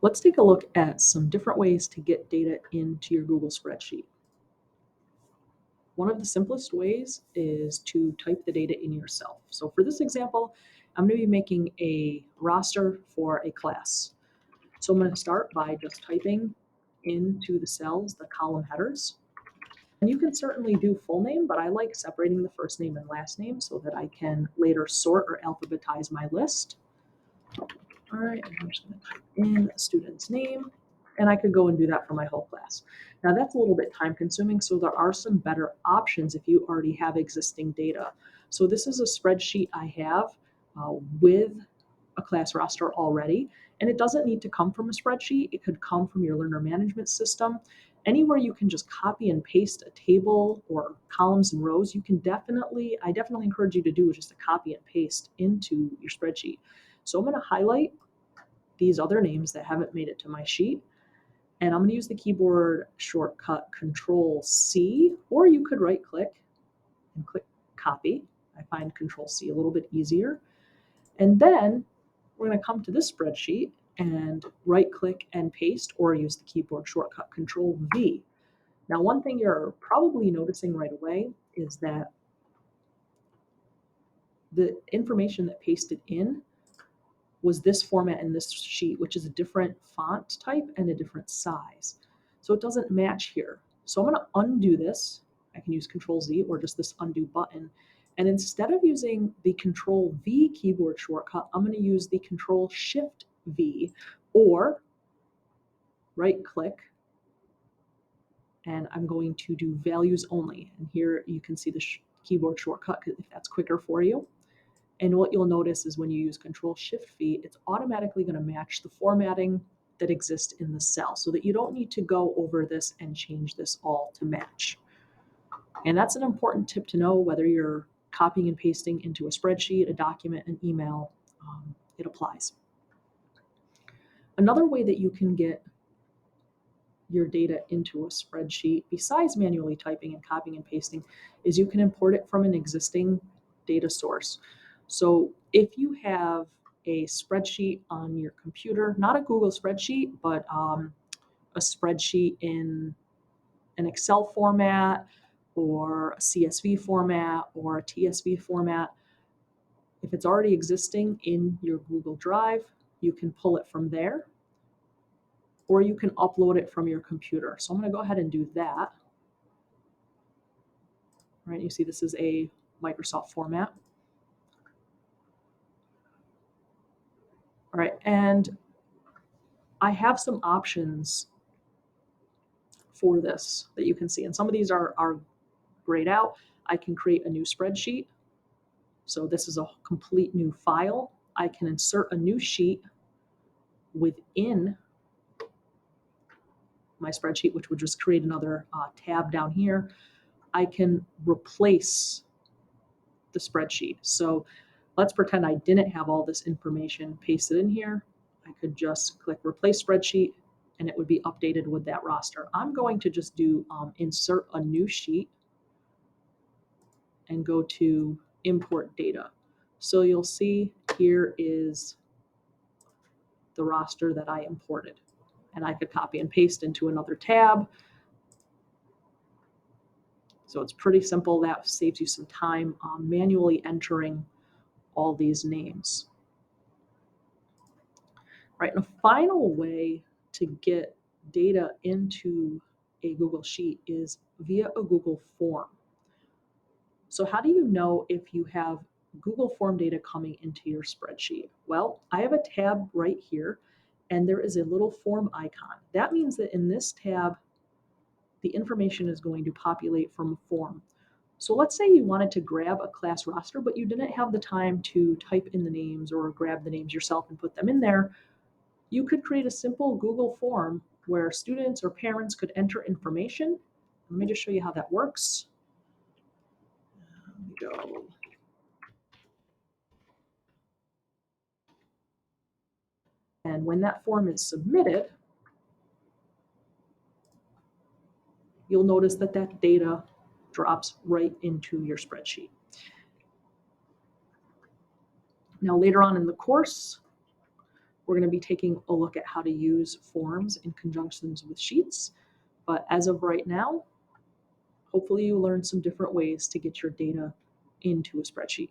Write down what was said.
Let's take a look at some different ways to get data into your Google spreadsheet. One of the simplest ways is to type the data in yourself. So for this example, I'm going to be making a roster for a class. So I'm going to start by just typing into the cells the column headers. And you can certainly do full name, but I like separating the first name and last name so that I can later sort or alphabetize my list. All right, I'm just going to type in a student's name, and I could go and do that for my whole class. Now that's a little bit time consuming, so there are some better options if you already have existing data. So this is a spreadsheet I have with a class roster already, and it doesn't need to come from a spreadsheet. It could come from your learner management system. Anywhere you can just copy and paste a table or columns and rows, I definitely encourage you to do just a copy and paste into your spreadsheet. So I'm going to highlight these other names that haven't made it to my sheet, and I'm going to use the keyboard shortcut Control C, or you could right click and click copy. I find Control C a little bit easier. And then we're going to come to this spreadsheet and right click and paste, or use the keyboard shortcut Control V. Now, one thing you're probably noticing right away is that the information that pasted in was this format in this sheet, which is a different font type and a different size. So it doesn't match here. So I'm going to undo this. I can use Control Z or just this undo button. And instead of using the Control V keyboard shortcut, I'm going to use the Control Shift V, or right click, and I'm going to do values only. And here you can see the keyboard shortcut if that's quicker for you. And what you'll notice is when you use Control Shift V, it's automatically going to match the formatting that exists in the cell, so that you don't need to go over this and change this all to match. And that's an important tip to know, whether you're copying and pasting into a spreadsheet, a document, an email, it applies. Another way that you can get your data into a spreadsheet, besides manually typing and copying and pasting, is you can import it from an existing data source. So if you have a spreadsheet on your computer, not a Google spreadsheet, but a spreadsheet in an Excel format or a CSV format or a TSV format, if it's already existing in your Google Drive, you can pull it from there, or you can upload it from your computer. So I'm going to go ahead and do that. All right, you see this is a Microsoft format. All right, and I have some options for this that you can see, and some of these are grayed out. I can create a new spreadsheet. So this is a complete new file. I can insert a new sheet within my spreadsheet, which would just create another tab down here. I can replace the spreadsheet. So let's pretend I didn't have all this information pasted in here. I could just click replace spreadsheet and it would be updated with that roster. I'm going to just do insert a new sheet and go to import data. So you'll see here is the roster that I imported, and I could copy and paste into another tab. So it's pretty simple. That saves you some time manually entering all these names. Right, and a final way to get data into a Google Sheet is via a Google form. So how do you know if you have Google form data coming into your spreadsheet? Well, I have a tab right here, and there is a little form icon. That means that in this tab, the information is going to populate from a form. So let's say you wanted to grab a class roster, but you didn't have the time to type in the names or grab the names yourself and put them in there. You could create a simple Google form where students or parents could enter information. Let me just show you how that works. There we go. And when that form is submitted, you'll notice that that data drops right into your spreadsheet. Now, later on in the course, we're going to be taking a look at how to use forms in conjunctions with sheets. But as of right now, hopefully you learned some different ways to get your data into a spreadsheet.